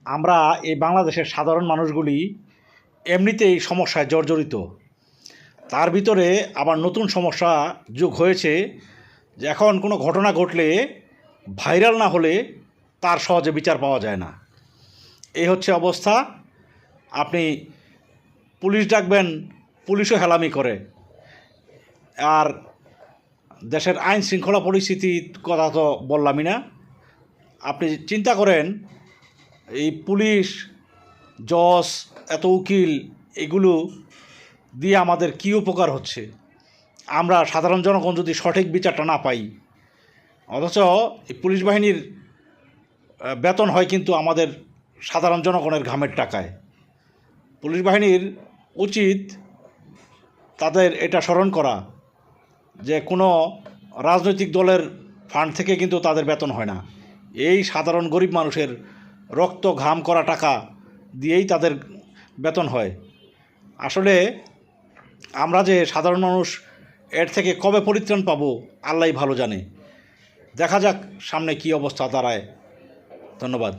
আমরা এই বাংলাদেশের সাধারণ মানুষগুলি এমনিতেই সমস্যায় জর্জরিত, তার ভিতরে আবার নতুন সমস্যা যোগ হয়েছে যে এখন কোনো ঘটনা ঘটলে ভাইরাল না হলে তার সহজে বিচার পাওয়া যায় না। এই হচ্ছে অবস্থা। আপনি পুলিশ ডাকবেন, পুলিশও হেলামি করে। আর দেশের আইন শৃঙ্খলা পরিস্থিতির কথা তো বললামই না। আপনি চিন্তা করেন, এই পুলিশ, জজ, এত উকিল, এগুলো দিয়ে আমাদের কী উপকার হচ্ছে? আমরা সাধারণ জনগণ যদি সঠিক বিচারটা না পাই, অথচ এই পুলিশ বাহিনীর বেতন হয় কিন্তু আমাদের সাধারণ জনগণের ঘামের টাকায়। পুলিশ বাহিনীর উচিত তাদের এটা স্মরণ করা যে কোনো রাজনৈতিক দলের ফান্ড থেকে কিন্তু তাদের বেতন হয় না। এই সাধারণ গরিব মানুষের রক্ত ঘাম করা টাকা দিয়েই তাদের বেতন হয়। আসলে আমরা যে সাধারণ মানুষ এর থেকে কবে পরিত্রাণ পাবো আল্লাহই ভালো জানে। দেখা যাক সামনে কী অবস্থা দাঁড়ায়। ধন্যবাদ।